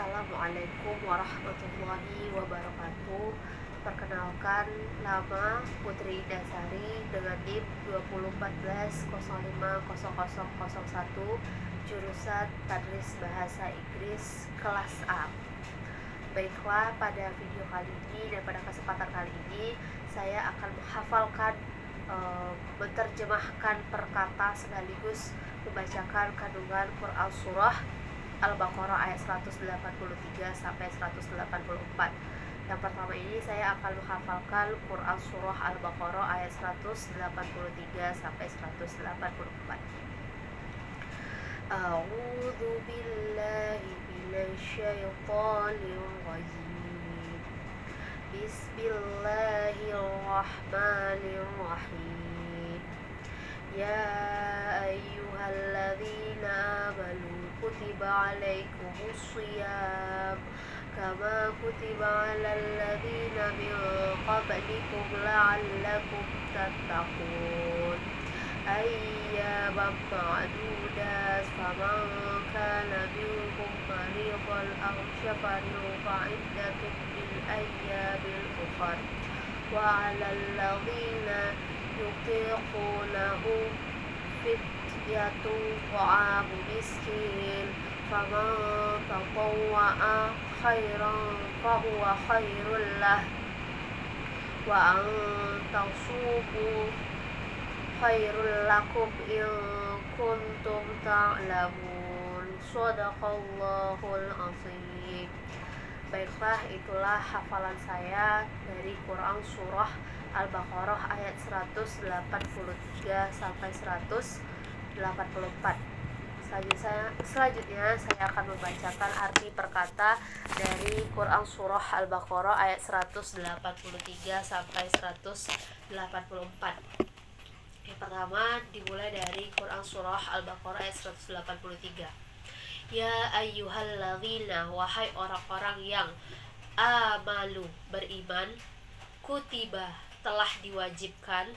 Assalamualaikum warahmatullahi wabarakatuh. Perkenalkan, nama Putri Dasari dengan NIM 2014-050001, jurusan Tadris Bahasa Inggris kelas A. Baiklah, pada video kali ini dan pada kesempatan kali ini saya akan menghafalkan, menerjemahkan per kata sekaligus membacakan kandungan Quran Surah Al-Baqarah ayat 183 sampai 184. Yang pertama ini saya akan menghafalkan Quran Surah Al-Baqarah ayat 183 sampai 184. A'udzu billahi minasyaitonir rajim. Bismillahirrahmanirrahim. Ya ayyuhalladzina amanu kutiba alaikumus shiyam kama kutiba alal ladzina min qablikum la'allakum tattaqun. Ayyaman ma'dudat faman kana minkum maridan aw safarin fa'iddatun min ayyamin ukhar wa 'alal ladzina yutiqunahu fidyatun ta'amu miskin faman tatawwa'a khairan fahuwa khairul lah wa an tasumu khairul lakum in kuntum ta'lamun. Shadaqallahul azim. Baiklah, itulah hafalan saya dari Quran Surah Al-Baqarah ayat 183 sampai 184. Selanjutnya saya akan membacakan arti perkata dari Quran Surah Al-Baqarah ayat 183 sampai 184. Yang pertama dimulai dari Quran Surah Al-Baqarah ayat 183. Ya ayyuhalladzina, wahai orang-orang yang amalu, beriman, kutiba, telah diwajibkan,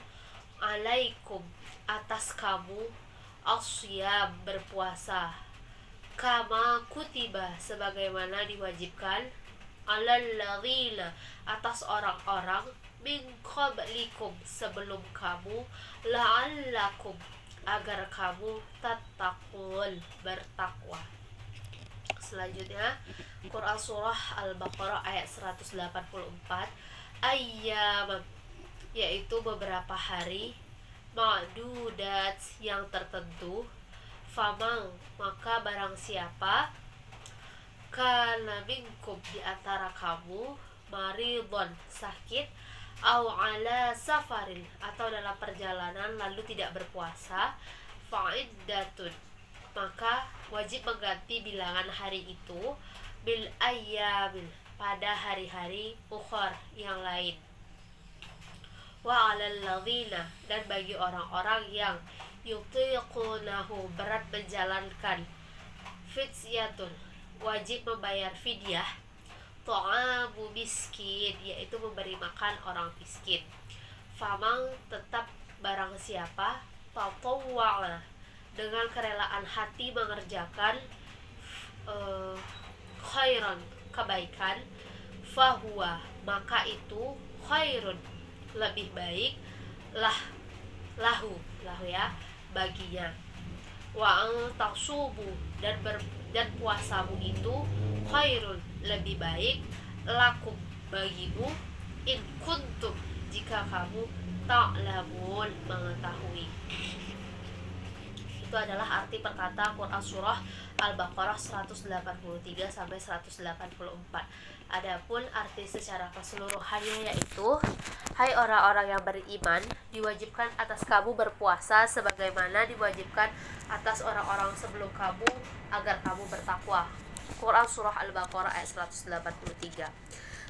alaikum, atas kamu, as-syiyam, berpuasa, kama kutiba, sebagaimana diwajibkan, alal ladzina, atas orang-orang, min qablikum, sebelum kamu, la'allakum, agar kamu tattaqun, bertakwa. Selanjutnya Quran Surah Al-Baqarah ayat 184. Ayyam, yaitu beberapa hari, ma'dudat, yang tertentu, famang, maka barang siapa, kana minkum, di antara kamu, maridon, sakit, au ala safarin, atau dalam perjalanan lalu tidak berpuasa, fa'iddatun, maka wajib mengganti bilangan hari itu, bil ayyamin, pada hari-hari ukhar, yang lain. Wa 'alal ladzina, dan bagi orang-orang yang yutiqunahu, berat menjalankan, fidyatun, wajib membayar fidyah, ta'amu miskin, yaitu memberi makan orang miskin. Famang, tetap barang siapa, tatawwa'a, dengan kerelaan hati mengerjakan khairan, kebaikan, fahuwa, maka itu khairun, lebih baik, lahu ya, baginya. Wa an tasubu, dan puasamu itu khairun, lebih baik, lakum, bagimu, in kuntum, jika kamu ta'lamun, mengetahui. Itu adalah arti perkata Quran Surah Al-Baqarah 183 sampai 184. Adapun arti secara keseluruhannya yaitu, hai orang-orang yang beriman, diwajibkan atas kamu berpuasa sebagaimana diwajibkan atas orang-orang sebelum kamu, agar kamu bertakwa. Quran Surah Al-Baqarah ayat 183.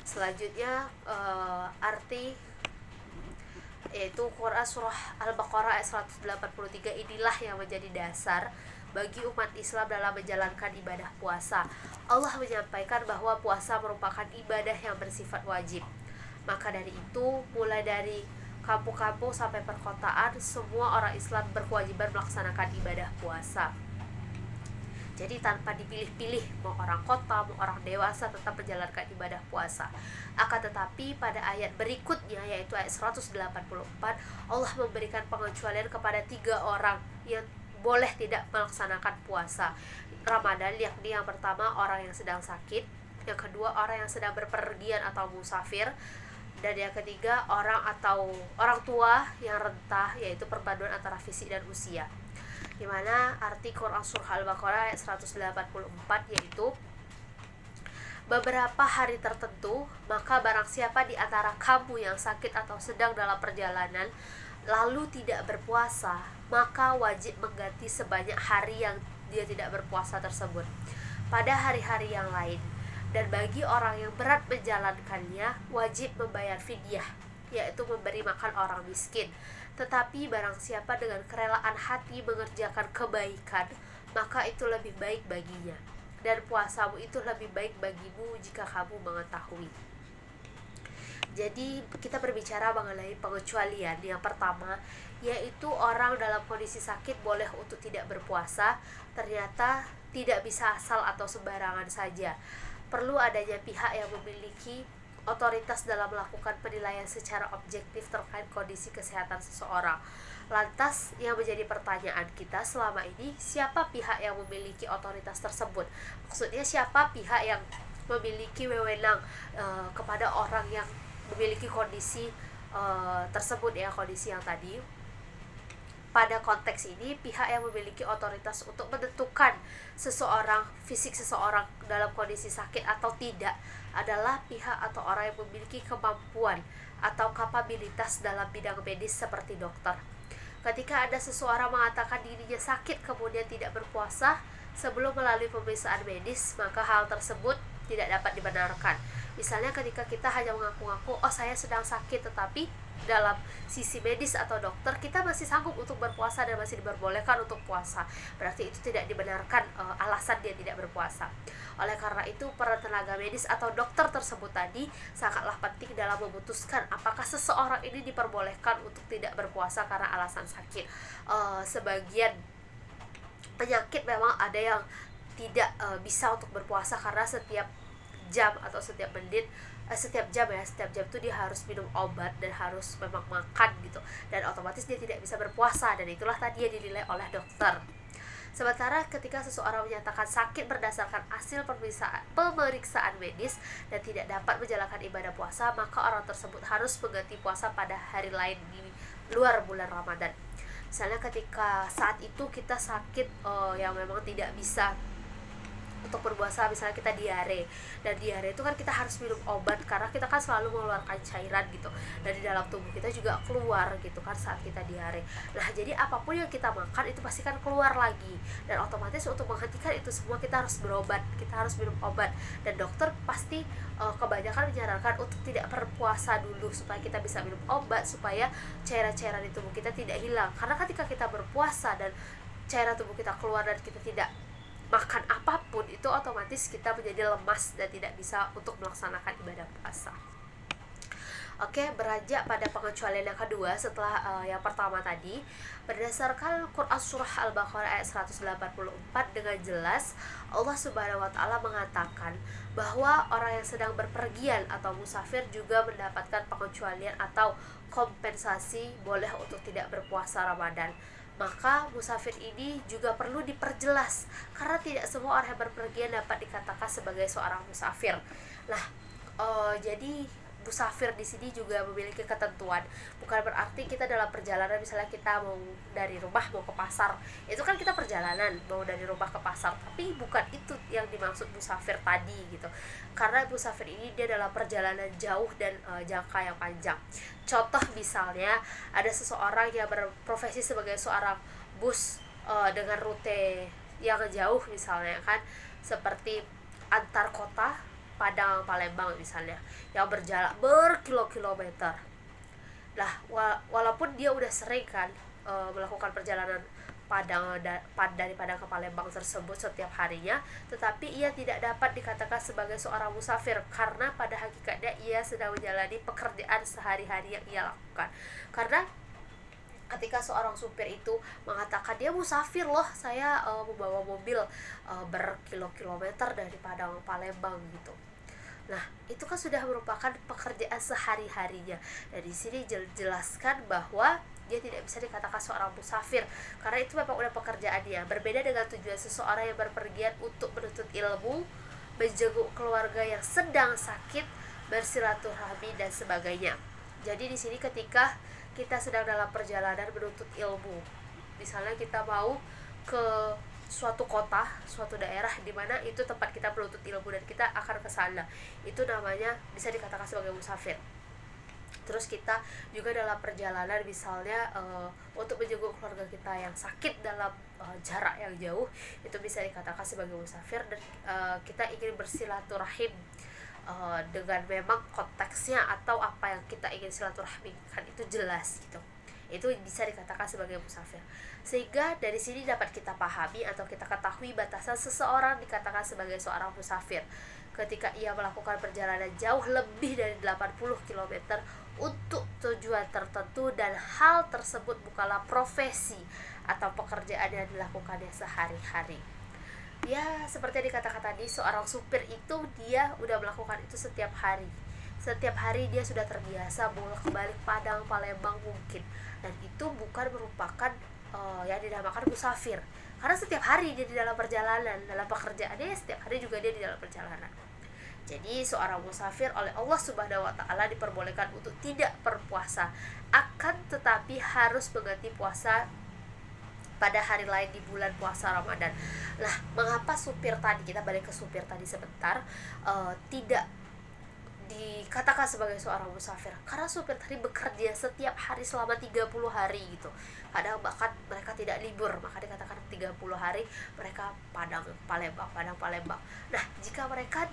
Selanjutnya arti, yaitu Quran Surah Al-Baqarah ayat 183 inilah yang menjadi dasar bagi umat Islam dalam menjalankan ibadah puasa. Allah menyampaikan bahwa puasa merupakan ibadah yang bersifat wajib. Maka dari itu, mulai dari kampung-kampung sampai perkotaan, semua orang Islam berkewajiban melaksanakan ibadah puasa. Jadi tanpa dipilih-pilih, mau orang kota, mau orang dewasa tetap menjalankan ibadah puasa. Akan tetapi pada ayat berikutnya, yaitu ayat 184, Allah memberikan pengecualian kepada 3 orang yang boleh tidak melaksanakan puasa Ramadan, yakni yang pertama orang yang sedang sakit, yang kedua orang yang sedang berpergian atau musafir, dan yang ketiga orang atau orang tua yang rentah, yaitu perpaduan antara fisik dan usia. Dimana arti Quran Surah Al-Baqarah ayat 184 yaitu beberapa hari tertentu, maka barang siapa di antara kamu yang sakit atau sedang dalam perjalanan lalu tidak berpuasa, maka wajib mengganti sebanyak hari yang dia tidak berpuasa tersebut pada hari-hari yang lain. Dan bagi orang yang berat menjalankannya, wajib membayar fidyah, yaitu memberi makan orang miskin. Tetapi barang siapa dengan kerelaan hati mengerjakan kebaikan, maka itu lebih baik baginya, dan puasamu itu lebih baik bagimu jika kamu mengetahui. Jadi kita berbicara mengenai pengecualian. Yang pertama, yaitu orang dalam kondisi sakit boleh untuk tidak berpuasa. Ternyata tidak bisa asal atau sembarangan saja. Perlu adanya pihak yang memiliki otoritas dalam melakukan penilaian secara objektif terkait kondisi kesehatan seseorang. Lantas yang menjadi pertanyaan kita selama ini, siapa pihak yang memiliki otoritas tersebut? Maksudnya siapa pihak yang memiliki wewenang kepada orang yang memiliki kondisi tersebut, ya, kondisi yang tadi. Pada konteks ini, pihak yang memiliki otoritas untuk menentukan fisik seseorang dalam kondisi sakit atau tidak adalah pihak atau orang yang memiliki kemampuan atau kapabilitas dalam bidang medis seperti dokter. Ketika ada seseorang mengatakan dirinya sakit kemudian tidak berpuasa sebelum melalui pemeriksaan medis, maka hal tersebut tidak dapat dibenarkan. Misalnya ketika kita hanya mengaku-ngaku, oh saya sedang sakit, tetapi dalam sisi medis atau dokter kita masih sanggup untuk berpuasa dan masih diperbolehkan untuk puasa, berarti itu tidak dibenarkan alasan dia tidak berpuasa. Oleh karena itu, peran tenaga medis atau dokter tersebut tadi sangatlah penting dalam memutuskan apakah seseorang ini diperbolehkan untuk tidak berpuasa karena alasan sakit. Sebagian penyakit memang ada yang tidak bisa untuk berpuasa karena setiap jam atau setiap jam itu dia harus minum obat dan harus memang makan gitu, dan otomatis dia tidak bisa berpuasa, dan itulah tadi yang dinilai oleh dokter. Sementara ketika seseorang menyatakan sakit berdasarkan hasil pemeriksaan medis dan tidak dapat menjalankan ibadah puasa, maka orang tersebut harus mengganti puasa pada hari lain di luar bulan Ramadan. Misalnya ketika saat itu kita sakit yang memang tidak bisa untuk berpuasa, misalnya kita diare, dan diare itu kan kita harus minum obat karena kita kan selalu mengeluarkan cairan gitu, dan di dalam tubuh kita juga keluar gitu kan saat kita diare. Nah, jadi apapun yang kita makan itu pasti kan keluar lagi, dan otomatis untuk menghentikan itu semua kita harus berobat, kita harus minum obat, dan dokter pasti kebanyakan menyarankan untuk tidak berpuasa dulu supaya kita bisa minum obat supaya cairan-cairan di tubuh kita tidak hilang. Karena ketika kita berpuasa dan cairan tubuh kita keluar dan kita tidak makan apapun, itu otomatis kita menjadi lemas dan tidak bisa untuk melaksanakan ibadah puasa. Oke, beranjak pada pengecualian yang kedua setelah yang pertama tadi, berdasarkan Quran Surah Al-Baqarah ayat 184 dengan jelas Allah Subhanahu wa Ta'ala mengatakan bahwa orang yang sedang berpergian atau musafir juga mendapatkan pengecualian atau kompensasi boleh untuk tidak berpuasa Ramadan. Maka musafir ini juga perlu diperjelas karena tidak semua orang yang berpergian dapat dikatakan sebagai seorang musafir. Nah, jadi musafir di sini juga memiliki ketentuan. Bukan berarti kita dalam perjalanan, misalnya kita mau dari rumah mau ke pasar, itu kan kita perjalanan mau dari rumah ke pasar, tapi bukan itu yang dimaksud musafir tadi gitu. Karena musafir ini dia dalam perjalanan jauh dan jangka yang panjang. Contoh misalnya ada seseorang yang berprofesi sebagai seorang bus dengan rute yang jauh misalnya kan, seperti antar kota Padang Palembang misalnya, yang berjalan berkilo-kilometer. Lah, walaupun dia udah sering kan melakukan perjalanan dari Padang ke Palembang tersebut setiap harinya, tetapi ia tidak dapat dikatakan sebagai seorang musafir karena pada hakikatnya ia sedang menjalani pekerjaan sehari-hari yang ia lakukan. Karena ketika seorang supir itu mengatakan dia musafir loh, saya membawa mobil berkilo-kilometer dari Padang Palembang gitu. Nah, itu kan sudah merupakan pekerjaan sehari-harinya. Dan di sini jelaskan bahwa dia tidak bisa dikatakan seorang musafir karena itu memang udah pekerjaan dia. Berbeda dengan tujuan seseorang yang berpergian untuk menuntut ilmu, menjenguk keluarga yang sedang sakit, bersilaturahmi dan sebagainya. Jadi di sini ketika kita sedang dalam perjalanan menuntut ilmu, misalnya kita mau ke suatu kota, suatu daerah di mana itu tempat kita menuntut ilmu dan kita akan ke sana, itu namanya bisa dikatakan sebagai musafir. Terus kita juga dalam perjalanan misalnya untuk menjenguk keluarga kita yang sakit dalam jarak yang jauh, itu bisa dikatakan sebagai musafir. Dan kita ingin bersilaturahim dengan memang konteksnya atau apa yang kita ingin silaturahmikan itu jelas gitu, itu bisa dikatakan sebagai musafir. Sehingga dari sini dapat kita pahami atau kita ketahui batasan seseorang dikatakan sebagai seorang musafir ketika ia melakukan perjalanan jauh lebih dari 80 km untuk tujuan tertentu dan hal tersebut bukanlah profesi atau pekerjaan yang dilakukannya sehari-hari. Ya, seperti yang dikatakan tadi, seorang supir itu dia udah melakukan itu setiap hari. Setiap hari dia sudah terbiasa bolak-balik Padang Palembang mungkin. Dan itu bukan merupakan yang dinamakan musafir. Karena setiap hari dia di dalam perjalanan, dalam pekerjaannya setiap hari juga dia di dalam perjalanan. Jadi seorang musafir oleh Allah Subhanahu wa taala diperbolehkan untuk tidak berpuasa, akan tetapi harus mengganti puasa pada hari lain di bulan puasa Ramadan. Nah, mengapa supir tadi, kita balik ke supir tadi sebentar, tidak dikatakan sebagai seorang musafir? Karena supir tadi bekerja setiap hari selama 30 hari gitu. Kadang bahkan mereka tidak libur, maka dikatakan 30 hari mereka Padang Palembang. Nah, jika mereka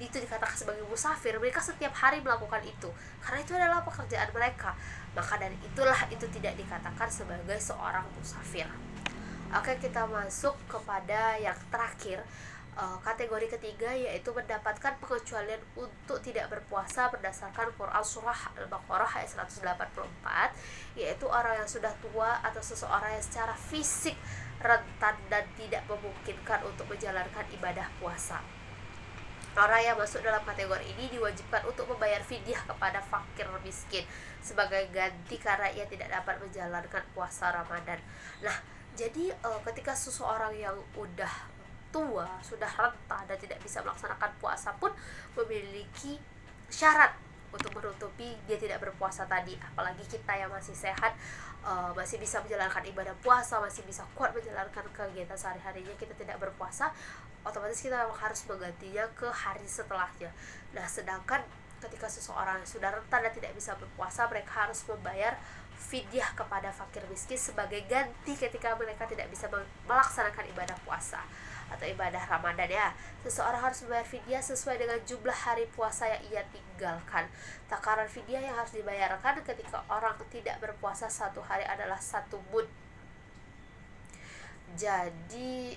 itu dikatakan sebagai musafir, mereka setiap hari melakukan itu karena itu adalah pekerjaan mereka. Maka dari itulah itu tidak dikatakan sebagai seorang musafir. Oke, kita masuk kepada yang terakhir, kategori ketiga, yaitu mendapatkan pengecualian untuk tidak berpuasa berdasarkan Quran Surah Al-Baqarah ayat 184, yaitu orang yang sudah tua atau seseorang yang secara fisik rentan dan tidak memungkinkan untuk menjalankan ibadah puasa. Orang yang masuk dalam kategori ini diwajibkan untuk membayar fidyah kepada fakir miskin sebagai ganti karena ia tidak dapat menjalankan puasa Ramadan. Nah, jadi ketika seseorang yang udah tua, sudah renta dan tidak bisa melaksanakan puasa pun memiliki syarat untuk menutupi dia tidak berpuasa tadi. Apalagi kita yang masih sehat, masih bisa menjalankan ibadah puasa, masih bisa kuat menjalankan kegiatan sehari-harinya, kita tidak berpuasa, otomatis kita memang harus menggantinya ke hari setelahnya. Nah, sedangkan ketika seseorang sudah rentan dan tidak bisa berpuasa, mereka harus membayar fidyah kepada fakir miskin sebagai ganti ketika mereka tidak bisa melaksanakan ibadah puasa atau ibadah Ramadan ya. Seseorang harus membayar fidyah sesuai dengan jumlah hari puasa yang ia tinggalkan. Takaran fidyah yang harus dibayarkan ketika orang tidak berpuasa satu hari adalah 1 mud. Jadi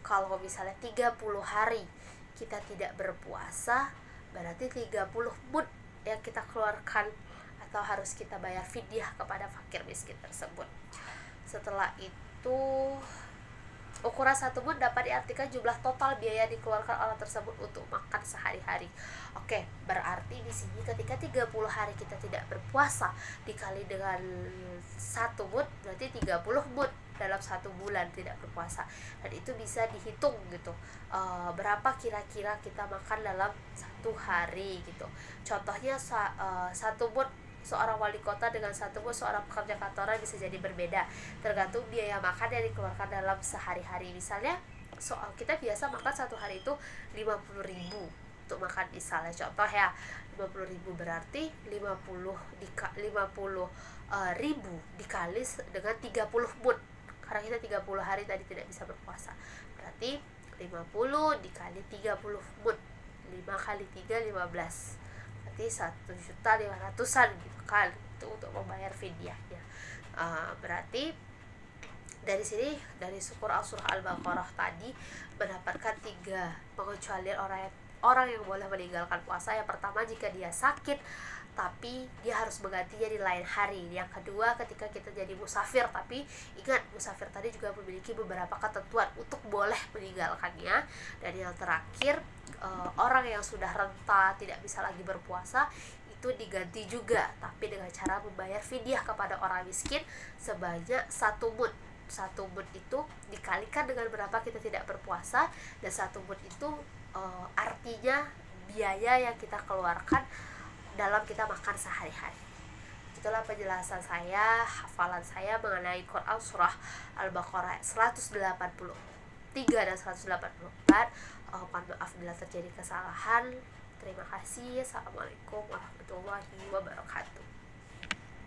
kalau misalnya 30 hari kita tidak berpuasa, berarti 30 mud yang kita keluarkan atau harus kita bayar fidyah kepada fakir miskin tersebut. Setelah itu, ukuran 1 mud dapat diartikan jumlah total biaya dikeluarkan orang tersebut untuk makan sehari-hari. Oke, berarti di sini ketika 30 hari kita tidak berpuasa dikali dengan 1 mud berarti 30 mud dalam 1 bulan tidak berpuasa. Dan itu bisa dihitung gitu, berapa kira-kira kita makan dalam 1 hari gitu. Contohnya 1 mud seorang wali kota dengan 1 mud seorang pekerja kantoran bisa jadi berbeda, tergantung biaya makan yang dikeluarkan dalam sehari-hari. Misalnya soal kita biasa makan 1 hari itu 50.000 untuk makan, misalnya contoh ya, 50.000 berarti 50 ribu dikali dengan 30 mud karena kita 30 hari tadi tidak bisa berpuasa, berarti 50 dikali 30 mud, 5 kali 3 15, berarti 1.500.000 gitu kan, itu untuk membayar fidyahnya. Berarti dari sini, dari surah Al-Baqarah tadi mendapatkan 3 pengecualian orang yang orang yang boleh meninggalkan puasa. Yang pertama, jika dia sakit tapi dia harus menggantinya di lain hari. Yang kedua, ketika kita jadi musafir, tapi ingat musafir tadi juga memiliki beberapa ketentuan untuk boleh meninggalkannya. Dan yang terakhir, orang yang sudah renta tidak bisa lagi berpuasa itu diganti juga, tapi dengan cara membayar fidyah kepada orang miskin sebanyak 1 mud. 1 mud itu dikalikan dengan berapa kita tidak berpuasa, dan 1 mud itu artinya biaya yang kita keluarkan dalam kita makan sehari-hari. Itulah penjelasan saya, hafalan saya mengenai Quran surah Al-Baqarah 183 dan 184. Mohon maaf bila terjadi kesalahan. Terima kasih. Assalamualaikum warahmatullahi wabarakatuh.